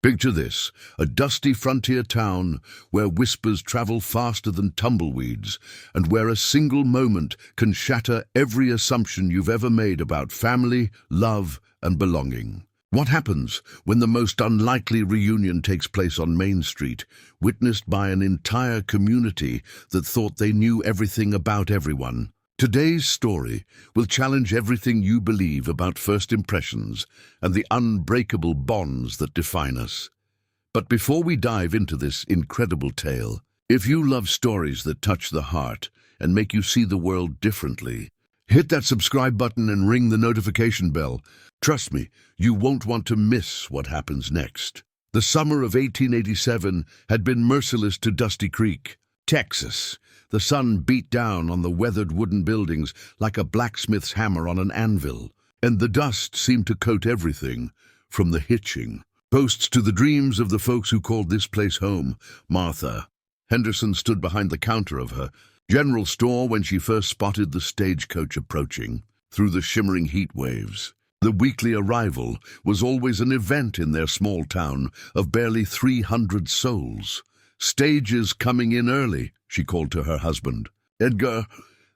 Picture this, a dusty frontier town where whispers travel faster than tumbleweeds and where a single moment can shatter every assumption you've ever made about family, love, and belonging. What happens when the most unlikely reunion takes place on Main Street, witnessed by an entire community that thought they knew everything about everyone? Today's story will challenge everything you believe about first impressions and the unbreakable bonds that define us. But before we dive into this incredible tale, if you love stories that touch the heart and make you see the world differently, hit that subscribe button and ring the notification bell. Trust me, you won't want to miss what happens next. The summer of 1887 had been merciless to Dusty Creek, Texas. The sun beat down on the weathered wooden buildings like a blacksmith's hammer on an anvil, and the dust seemed to coat everything, from the hitching posts to the dreams of the folks who called this place home. Martha Henderson stood behind the counter of her general store when she first spotted the stagecoach approaching through the shimmering heat waves. The weekly arrival was always an event in their small town of barely 300 souls. "Stage is coming in early," she called to her husband. "Edgar."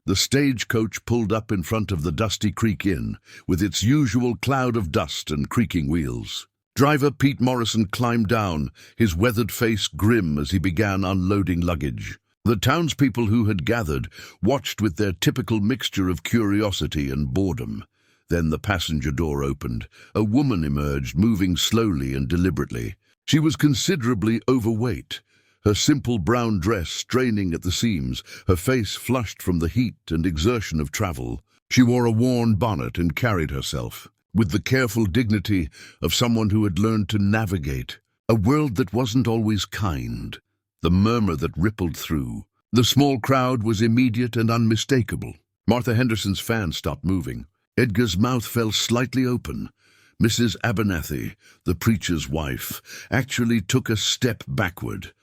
The stagecoach pulled up in front of the Dusty Creek Inn, with its usual cloud of dust and creaking wheels. Driver Pete Morrison climbed down, his weathered face grim as he began unloading luggage. The townspeople who had gathered watched with their typical mixture of curiosity and boredom. Then the passenger door opened. A woman emerged, moving slowly and deliberately. She was considerably overweight, her simple brown dress straining at the seams, her face flushed from the heat and exertion of travel. She wore a worn bonnet and carried herself with the careful dignity of someone who had learned to navigate a world that wasn't always kind. The murmur that rippled through the small crowd was immediate and unmistakable. Martha Henderson's fan stopped moving. Edgar's mouth fell slightly open. Mrs. Abernathy, the preacher's wife, actually took a step backward.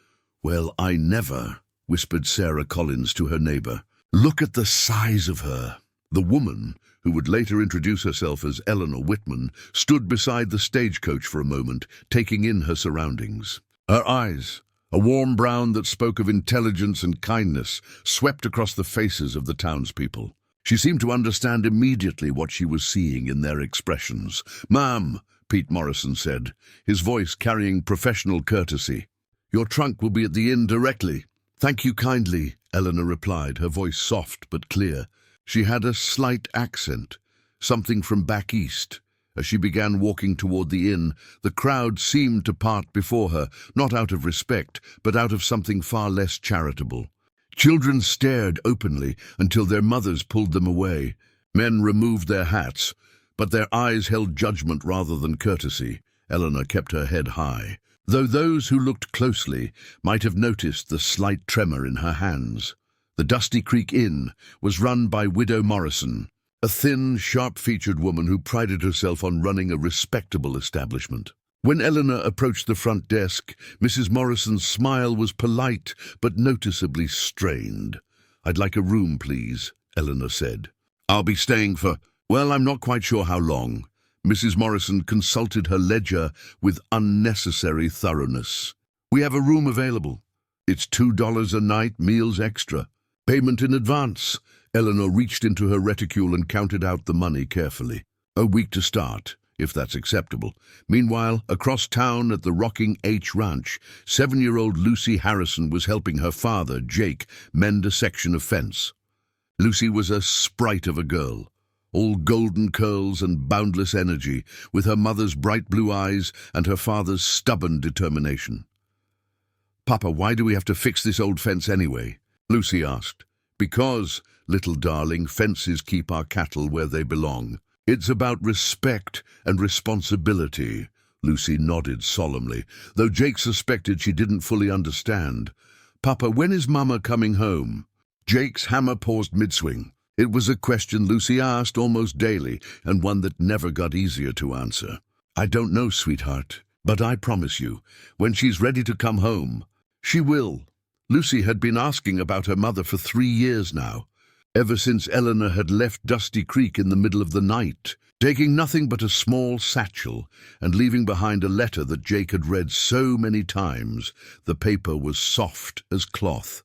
"Well, I never," whispered Sarah Collins to her neighbor. "Look at the size of her." The woman, who would later introduce herself as Eleanor Whitman, stood beside the stagecoach for a moment, taking in her surroundings. Her eyes, a warm brown that spoke of intelligence and kindness, swept across the faces of the townspeople. She seemed to understand immediately what she was seeing in their expressions. "Ma'am," Pete Morrison said, his voice carrying professional courtesy, "your trunk will be at the inn directly." "Thank you kindly," Eleanor replied, her voice soft but clear. She had a slight accent, something from back east. As she began walking toward the inn, the crowd seemed to part before her, not out of respect, but out of something far less charitable. Children stared openly until their mothers pulled them away. Men removed their hats, but their eyes held judgment rather than courtesy. Eleanor kept her head high, though those who looked closely might have noticed the slight tremor in her hands. The Dusty Creek Inn was run by Widow Morrison, a thin, sharp-featured woman who prided herself on running a respectable establishment. When Eleanor approached the front desk, Mrs. Morrison's smile was polite but noticeably strained. "I'd like a room, please," Eleanor said. "I'll be staying for, well, I'm not quite sure how long." Mrs. Morrison consulted her ledger with unnecessary thoroughness. "We have a room available. It's $2 a night, meals extra. Payment in advance." Eleanor reached into her reticule and counted out the money carefully. "A week to start, if that's acceptable." Meanwhile, across town at the Rocking H Ranch, 7-year-old Lucy Harrison was helping her father, Jake, mend a section of fence. Lucy was a sprite of a girl, all golden curls and boundless energy, with her mother's bright blue eyes and her father's stubborn determination. "Papa, why do we have to fix this old fence anyway?" Lucy asked. "Because, little darling, fences keep our cattle where they belong. It's about respect and responsibility." Lucy nodded solemnly, though Jake suspected she didn't fully understand. "Papa, when is Mama coming home?" Jake's hammer paused mid-swing. It was a question Lucy asked almost daily, and one that never got easier to answer. "I don't know, sweetheart, but I promise you, when she's ready to come home, she will." Lucy had been asking about her mother for 3 years now. ever since Eleanor had left Dusty Creek in the middle of the night, taking nothing but a small satchel and leaving behind a letter that Jake had read so many times. The paper was soft as cloth.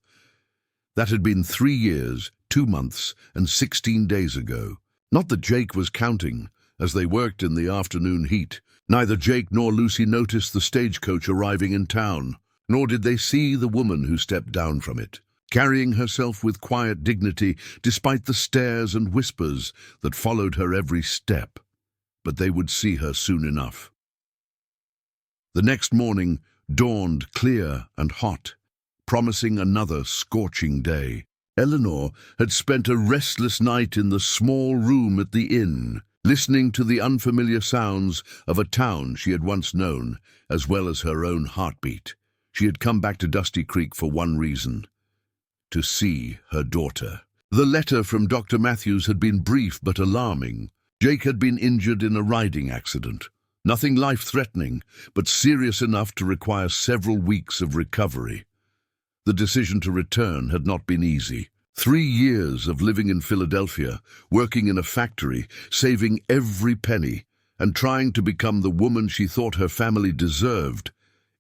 That had been 3 years, 2 months, and 16 days ago. Not that Jake was counting. As they worked in the afternoon heat, neither Jake nor Lucy noticed the stagecoach arriving in town, nor did they see the woman who stepped down from it, carrying herself with quiet dignity despite the stares and whispers that followed her every step. But they would see her soon enough. The next morning dawned clear and hot, promising another scorching day. Eleanor had spent a restless night in the small room at the inn, listening to the unfamiliar sounds of a town she had once known, as well as her own heartbeat. She had come back to Dusty Creek for one reason: to see her daughter. The letter from Dr. Matthews had been brief but alarming. Jake had been injured in a riding accident. Nothing life-threatening, but serious enough to require several weeks of recovery. The decision to return had not been easy. 3 years of living in Philadelphia, working in a factory, saving every penny, and trying to become the woman she thought her family deserved.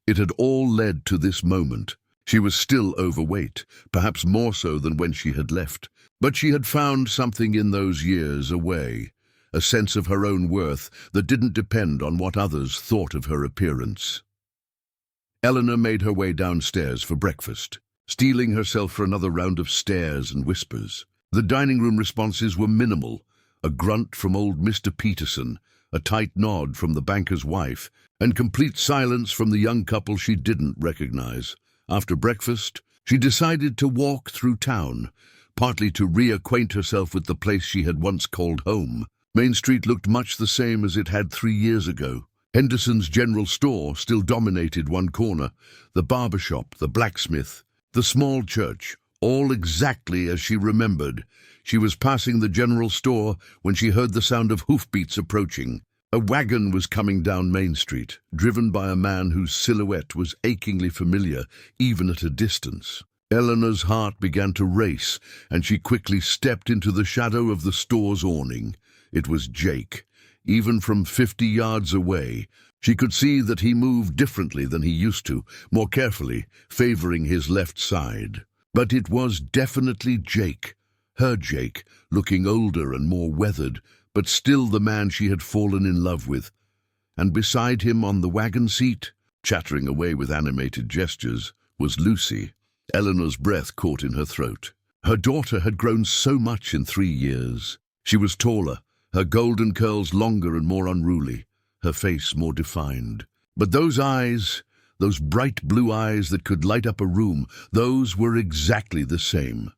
It had all led to this moment. She was still overweight, perhaps more so than when she had left. But she had found something in those years away, a sense of her own worth that didn't depend on what others thought of her appearance. Eleanor made her way downstairs for breakfast, steeling herself for another round of stares and whispers. The dining room responses were minimal: a grunt from old Mr. Peterson, a tight nod from the banker's wife, and complete silence from the young couple she didn't recognize. After breakfast, she decided to walk through town, partly to reacquaint herself with the place she had once called home. Main Street looked much the same as it had 3 years ago. Henderson's general store still dominated one corner, the barber shop, the blacksmith, the small church, all exactly as she remembered. She was passing the general store when she heard the sound of hoofbeats approaching. A wagon was coming down Main Street, driven by a man whose silhouette was achingly familiar, even at a distance. Eleanor's heart began to race, and she quickly stepped into the shadow of the store's awning. It was Jake. Even from 50 yards away, she could see that he moved differently than he used to, more carefully, favoring his left side. But it was definitely Jake, her Jake, looking older and more weathered, but still the man she had fallen in love with. And beside him on the wagon seat, chattering away with animated gestures, was Lucy. Eleanor's breath caught in her throat. Her daughter had grown so much in 3 years. She was taller, her golden curls longer and more unruly, her face more defined. But those eyes, those bright blue eyes that could light up a room, those were exactly the same.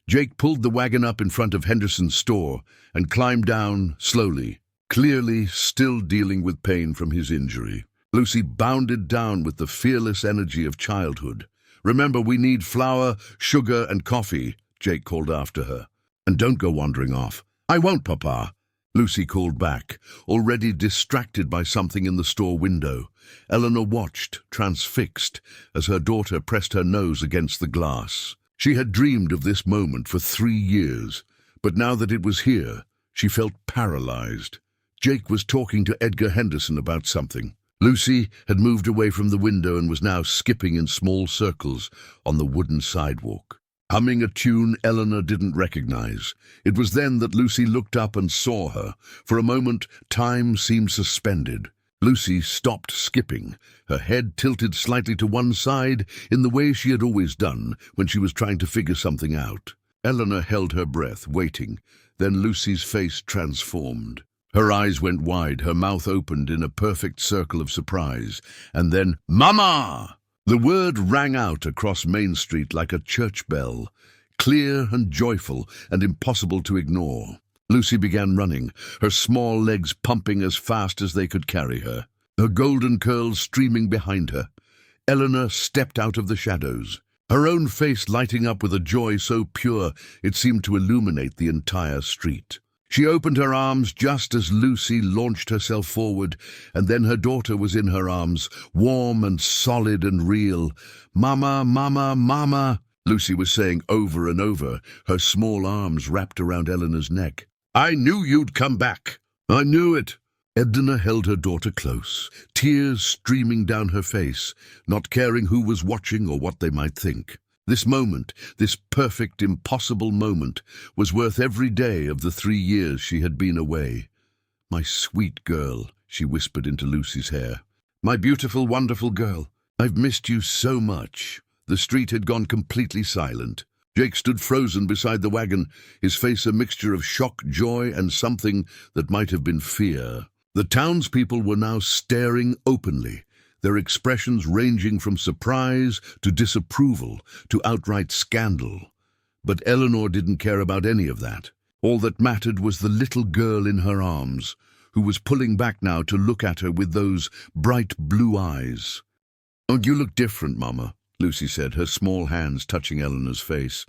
Jake pulled the wagon up in front of Henderson's store and climbed down slowly, clearly still dealing with pain from his injury. Lucy bounded down with the fearless energy of childhood. "Remember, we need flour, sugar, and coffee," Jake called after her. "And don't go wandering off." "I won't, Papa," Lucy called back, already distracted by something in the store window. Eleanor watched, transfixed, as her daughter pressed her nose against the glass. She had dreamed of this moment for 3 years, but now that it was here, she felt paralyzed. Jake was talking to Edgar Henderson about something. Lucy had moved away from the window and was now skipping in small circles on the wooden sidewalk, humming a tune Eleanor didn't recognize. It was then that Lucy looked up and saw her. For a moment, time seemed suspended. Lucy stopped skipping, her head tilted slightly to one side in the way she had always done when she was trying to figure something out. Eleanor held her breath, waiting. Then Lucy's face transformed. Her eyes went wide, her mouth opened in a perfect circle of surprise, and then, "Mama!" The word rang out across Main Street like a church bell, clear and joyful and impossible to ignore. Lucy began running, her small legs pumping as fast as they could carry her, her golden curls streaming behind her. Eleanor stepped out of the shadows, her own face lighting up with a joy so pure it seemed to illuminate the entire street. She opened her arms just as Lucy launched herself forward, and then her daughter was in her arms, warm and solid and real. "Mama, Mama, Mama!" Lucy was saying over and over, her small arms wrapped around Eleanor's neck. "I knew you'd come back. I knew it." Edna held her daughter close, tears streaming down her face, not caring who was watching or what they might think. This moment, this perfect, impossible moment, was worth every day of the 3 years she had been away. "My sweet girl," she whispered into Lucy's hair. "My beautiful, wonderful girl. I've missed you so much." The street had gone completely silent. Jake stood frozen beside the wagon, his face a mixture of shock, joy, and something that might have been fear. The townspeople were now staring openly, their expressions ranging from surprise to disapproval to outright scandal. But Eleanor didn't care about any of that. All that mattered was the little girl in her arms, who was pulling back now to look at her with those bright blue eyes. "Oh, you look different, Mama," Lucy said, her small hands touching Eleanor's face.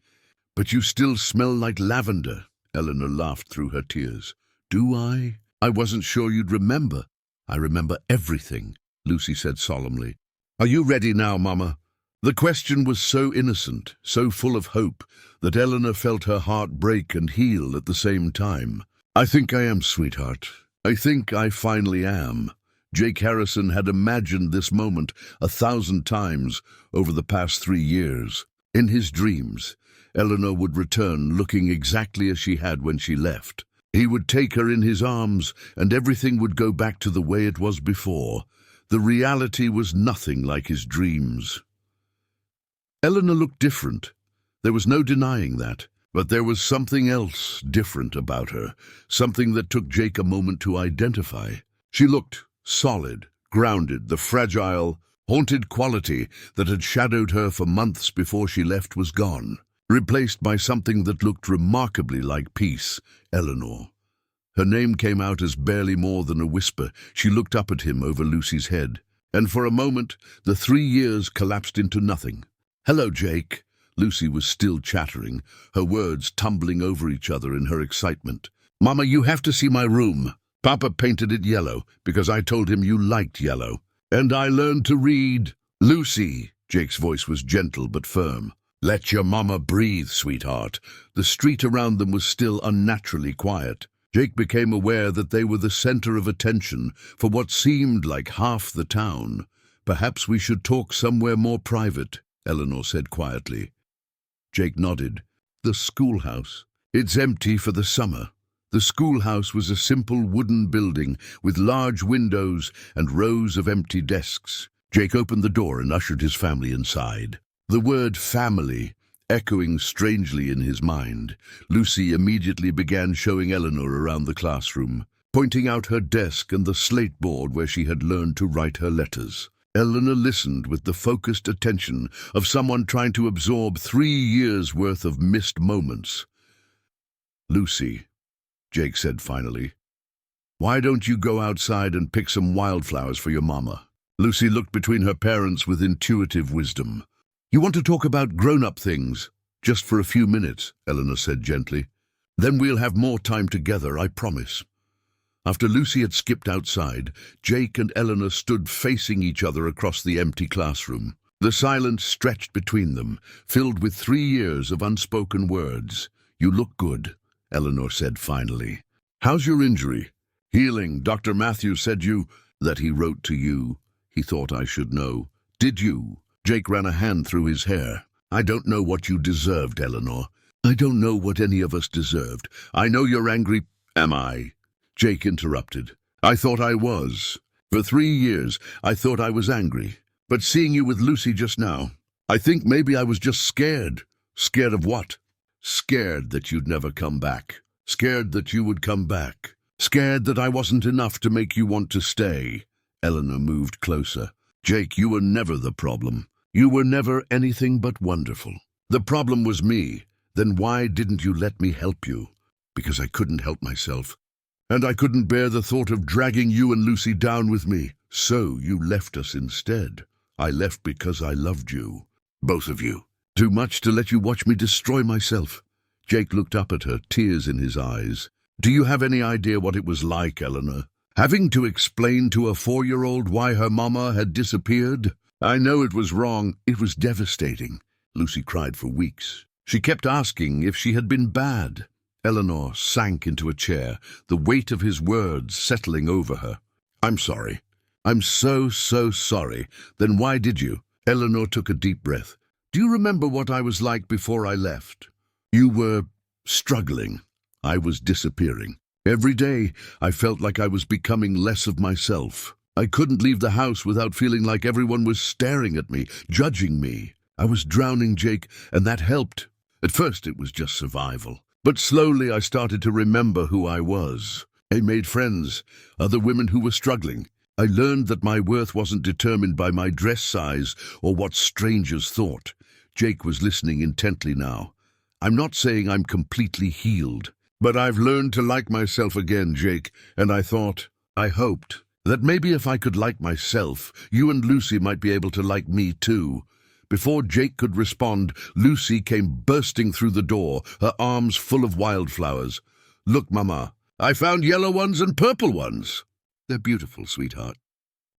"But you still smell like lavender," Eleanor laughed through her tears. "Do I? I wasn't sure you'd remember." "I remember everything," Lucy said solemnly. "Are you ready now, Mama?" The question was so innocent, so full of hope, that Eleanor felt her heart break and heal at the same time. "I think I am, sweetheart. I think I finally am." Jake Harrison had imagined this moment 1,000 times over the past 3 years. In his dreams, Eleanor would return looking exactly as she had when she left. He would take her in his arms, and everything would go back to the way it was before. The reality was nothing like his dreams. Eleanor looked different. There was no denying that. But there was something else different about her, something that took Jake a moment to identify. She looked solid, grounded. The fragile, haunted quality that had shadowed her for months before she left was gone, replaced by something that looked remarkably like peace. Eleanor. Her name came out as barely more than a whisper. She looked up at him over Lucy's head, and for a moment the 3 years collapsed into nothing. "Hello, Jake." Lucy was still chattering, her words tumbling over each other in her excitement. "Mama, you have to see my room. Papa painted it yellow because I told him you liked yellow. And I learned to read." "Lucy," Jake's voice was gentle but firm. "Let your mama breathe, sweetheart." The street around them was still unnaturally quiet. Jake became aware that they were the center of attention for what seemed like half the town. "Perhaps we should talk somewhere more private," Eleanor said quietly. Jake nodded. "The schoolhouse. It's empty for the summer." The schoolhouse was a simple wooden building with large windows and rows of empty desks. Jake opened the door and ushered his family inside. The word family echoing strangely in his mind, Lucy immediately began showing Eleanor around the classroom, pointing out her desk and the slate board where she had learned to write her letters. Eleanor listened with the focused attention of someone trying to absorb 3 years' worth of missed moments. "Lucy," Jake said finally, "why don't you go outside and pick some wildflowers for your mama?" Lucy looked between her parents with intuitive wisdom. "You want to talk about grown-up things? Just for a few minutes," Eleanor said gently. "Then we'll have more time together, I promise." After Lucy had skipped outside, Jake and Eleanor stood facing each other across the empty classroom. The silence stretched between them, filled with 3 years of unspoken words. "You look good," Eleanor said finally. "How's your injury?" "Healing. Dr. Matthews said that he wrote to you. He thought I should know." "Did you?" Jake ran a hand through his hair. "I don't know what you deserved, Eleanor. I don't know what any of us deserved. I know you're angry." "Am I?" Jake interrupted. "I thought I was. For 3 years, I thought I was angry. But seeing you with Lucy just now, I think maybe I was just scared." "Scared of what?" "Scared that you'd never come back. Scared that you would come back. Scared that I wasn't enough to make you want to stay." Eleanor moved closer. "Jake, you were never the problem. You were never anything but wonderful. The problem was me. Then why didn't you let me help you?" "Because I couldn't help myself. And I couldn't bear the thought of dragging you and Lucy down with me. So you left us instead." "I left because I loved you. Both of you. Too much to let you watch me destroy myself." Jake looked up at her, tears in his eyes. "Do you have any idea what it was like, Eleanor? Having to explain to a 4-year-old why her mama had disappeared? I know it was wrong. It was devastating. Lucy cried for weeks. She kept asking if she had been bad. Eleanor sank into a chair, the weight of his words settling over her. I'm sorry. I'm so sorry. Then why did you? Eleanor took a deep breath. Do you remember what I was like before I left? You were struggling. I was disappearing. Every day, I felt like I was becoming less of myself. I couldn't leave the house without feeling like everyone was staring at me, judging me. I was drowning, Jake, and that helped. At first, it was just survival. But slowly, I started to remember who I was. I made friends, other women who were struggling. I learned that my worth wasn't determined by my dress size or what strangers thought. Jake was listening intently now. I'm not saying I'm completely healed, but I've learned to like myself again, Jake, and I hoped, that maybe if I could like myself, you and Lucy might be able to like me too. Before Jake could respond, Lucy came bursting through the door, her arms full of wildflowers. Look, Mama, I found yellow ones and purple ones. They're beautiful, sweetheart.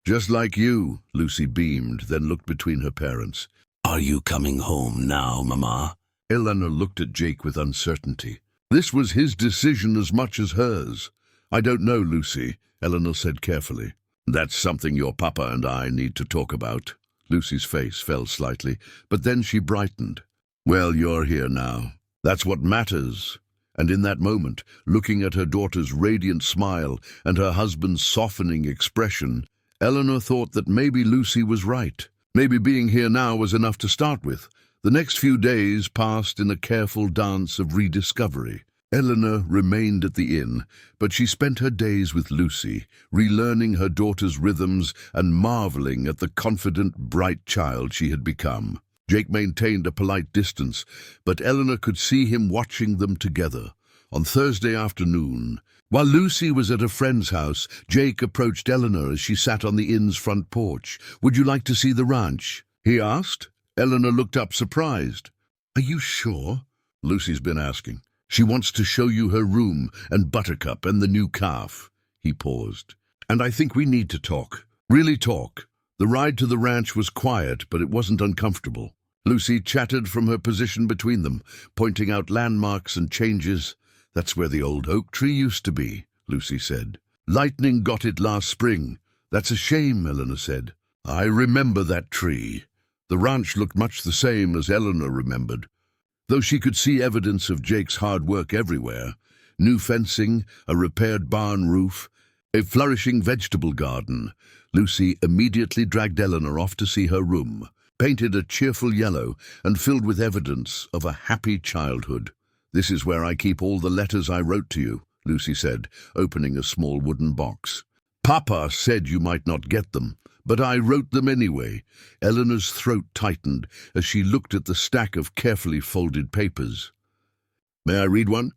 Just like you, Lucy beamed, then looked between her parents. Are you coming home now, Mama? Eleanor looked at Jake with uncertainty. This was his decision as much as hers. I don't know, Lucy, Eleanor said carefully. That's something your papa and I need to talk about. Lucy's face fell slightly, but then she brightened. Well, you're here now. That's what matters. And in that moment, looking at her daughter's radiant smile and her husband's softening expression, Eleanor thought that maybe Lucy was right. Maybe being here now was enough to start with. The next few days passed in a careful dance of rediscovery. Eleanor remained at the inn, but she spent her days with Lucy, relearning her daughter's rhythms and marveling at the confident, bright child she had become. Jake maintained a polite distance, but Eleanor could see him watching them together. On Thursday afternoon, while Lucy was at a friend's house, Jake approached Eleanor as she sat on the inn's front porch. Would you like to see the ranch? He asked. Eleanor looked up surprised. Are you sure? Lucy's been asking. She wants to show you her room and Buttercup and the new calf. He paused. And I think we need to talk. Really talk. The ride to the ranch was quiet, but it wasn't uncomfortable. Lucy chattered from her position between them, pointing out landmarks and changes. That's where the old oak tree used to be, Lucy said. Lightning got it last spring. That's a shame, Eleanor said. I remember that tree. The ranch looked much the same as Eleanor remembered, though she could see evidence of Jake's hard work everywhere. New fencing, a repaired barn roof, a flourishing vegetable garden. Lucy immediately dragged Eleanor off to see her room, painted a cheerful yellow and filled with evidence of a happy childhood. This is where I keep all the letters I wrote to you, Lucy said, opening a small wooden box. Papa said you might not get them, but I wrote them anyway. Eleanor's throat tightened as she looked at the stack of carefully folded papers. May I read one?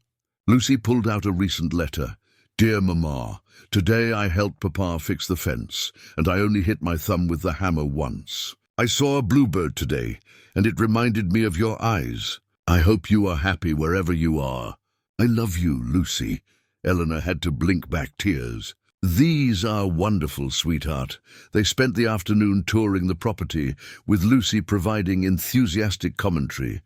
Lucy pulled out a recent letter. Dear Mama, today I helped Papa fix the fence, and I only hit my thumb with the hammer once. I saw a bluebird today, and it reminded me of your eyes. I hope you are happy wherever you are. I love you, Lucy. Eleanor had to blink back tears. These are wonderful, sweetheart. They spent the afternoon touring the property, with Lucy providing enthusiastic commentary.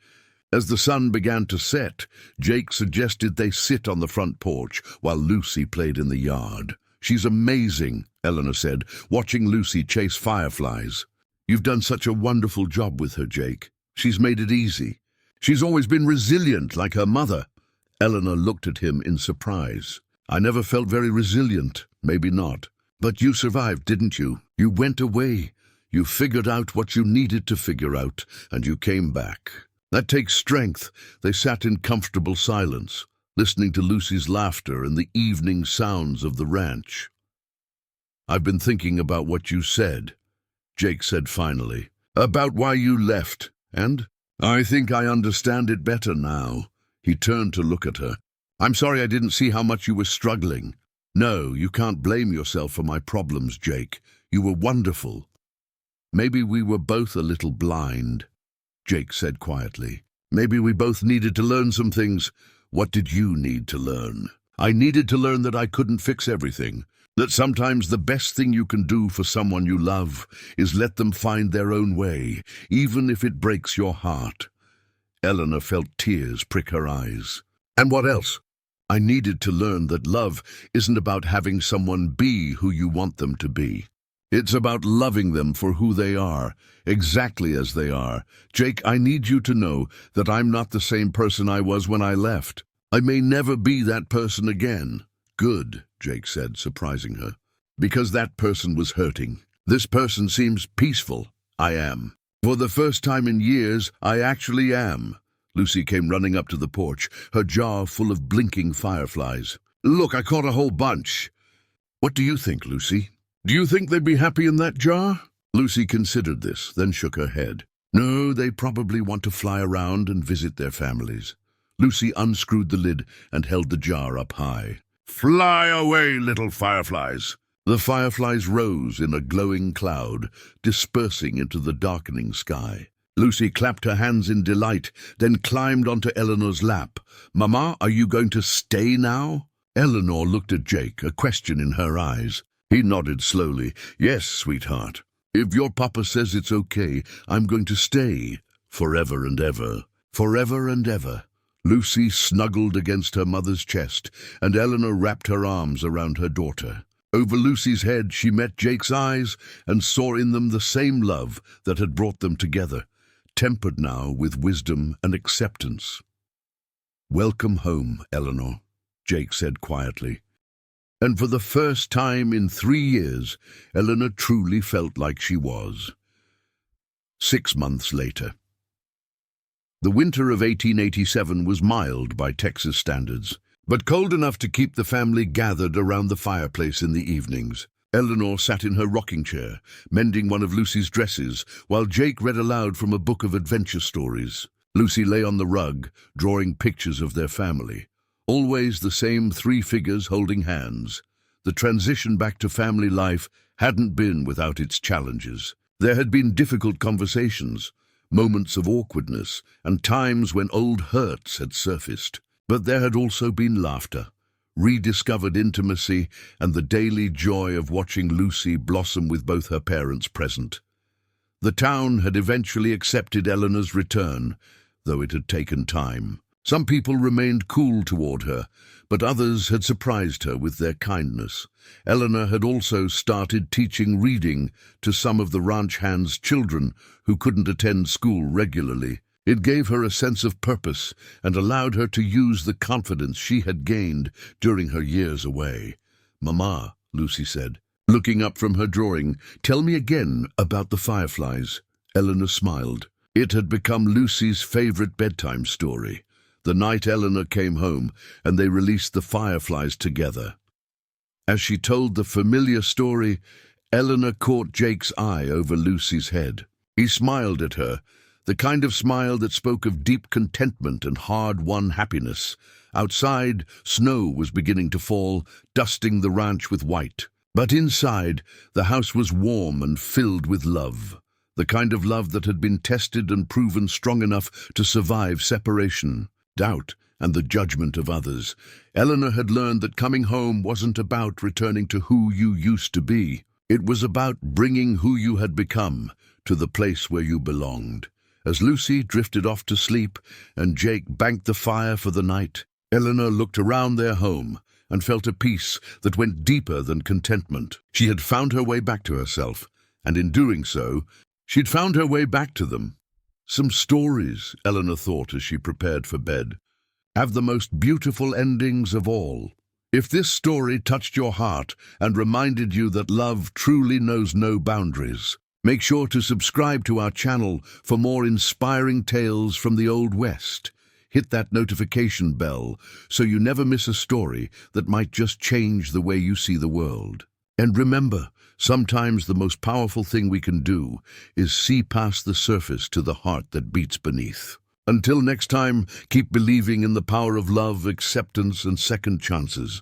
As the sun began to set, Jake suggested they sit on the front porch while Lucy played in the yard. She's amazing, Eleanor said, watching Lucy chase fireflies. You've done such a wonderful job with her, Jake. She's made it easy. She's always been resilient like her mother. Eleanor looked at him in surprise. I never felt very resilient. Maybe not. But you survived, didn't you? You went away. You figured out what you needed to figure out, and you came back. That takes strength. They sat in comfortable silence, listening to Lucy's laughter and the evening sounds of the ranch. I've been thinking about what you said, Jake said finally. About why you left, and I think I understand it better now. He turned to look at her. I'm sorry I didn't see how much you were struggling. No, you can't blame yourself for my problems, Jake. You were wonderful. Maybe we were both a little blind, Jake said quietly. Maybe we both needed to learn some things. What did you need to learn? I needed to learn that I couldn't fix everything. That sometimes the best thing you can do for someone you love is let them find their own way, even if it breaks your heart. Eleanor felt tears prick her eyes. And what else? I needed to learn that love isn't about having someone be who you want them to be. It's about loving them for who they are, exactly as they are. Jake, I need you to know that I'm not the same person I was when I left. I may never be that person again. Good, Jake said, surprising her. Because that person was hurting. This person seems peaceful. I am. For the first time in years, I actually am. Lucy came running up to the porch, her jar full of blinking fireflies. Look, I caught a whole bunch. What do you think, Lucy? Do you think they'd be happy in that jar? Lucy considered this, then shook her head. No, they probably want to fly around and visit their families. Lucy unscrewed the lid and held the jar up high. Fly away, little fireflies. The fireflies rose in a glowing cloud, dispersing into the darkening sky. Lucy clapped her hands in delight, then climbed onto Eleanor's lap. Mama, are you going to stay now? Eleanor looked at Jake, a question in her eyes. He nodded slowly. Yes, sweetheart. If your papa says it's okay, I'm going to stay. Forever and ever. Forever and ever. Lucy snuggled against her mother's chest, and Eleanor wrapped her arms around her daughter. Over Lucy's head she met Jake's eyes and saw in them the same love that had brought them together, tempered now with wisdom and acceptance. Welcome home, Eleanor, Jake said quietly. And for the first time in 3 years, Eleanor truly felt like she was. 6 months later. The winter of 1887 was mild by Texas standards, but cold enough to keep the family gathered around the fireplace in the evenings. Eleanor sat in her rocking chair, mending one of Lucy's dresses, while Jake read aloud from a book of adventure stories. Lucy lay on the rug, drawing pictures of their family. Always the same 3 figures holding hands. The transition back to family life hadn't been without its challenges. There had been difficult conversations, moments of awkwardness, and times when old hurts had surfaced. But there had also been laughter, rediscovered intimacy, and the daily joy of watching Lucy blossom with both her parents present. The town had eventually accepted Eleanor's return, though it had taken time. Some people remained cool toward her, but others had surprised her with their kindness. Eleanor had also started teaching reading to some of the ranch hands' children who couldn't attend school regularly. It gave her a sense of purpose and allowed her to use the confidence she had gained during her years away. Mama, Lucy said, looking up from her drawing, tell me again about the fireflies. Eleanor smiled. It had become Lucy's favorite bedtime story. The night Eleanor came home, and they released the fireflies together. As she told the familiar story, Eleanor caught Jake's eye over Lucy's head. He smiled at her, the kind of smile that spoke of deep contentment and hard-won happiness. Outside, snow was beginning to fall, dusting the ranch with white. But inside, the house was warm and filled with love, the kind of love that had been tested and proven strong enough to survive separation, doubt, and the judgment of others. Eleanor had learned that coming home wasn't about returning to who you used to be. It was about bringing who you had become to the place where you belonged. As Lucy drifted off to sleep and Jake banked the fire for the night, Eleanor looked around their home and felt a peace that went deeper than contentment. She had found her way back to herself, and in doing so, she'd found her way back to them. Some stories, Eleanor thought as she prepared for bed, have the most beautiful endings of all. If this story touched your heart and reminded you that love truly knows no boundaries, make sure to subscribe to our channel for more inspiring tales from the Old West. Hit that notification bell so you never miss a story that might just change the way you see the world. And remember, sometimes the most powerful thing we can do is see past the surface to the heart that beats beneath. Until next time, keep believing in the power of love, acceptance, and second chances.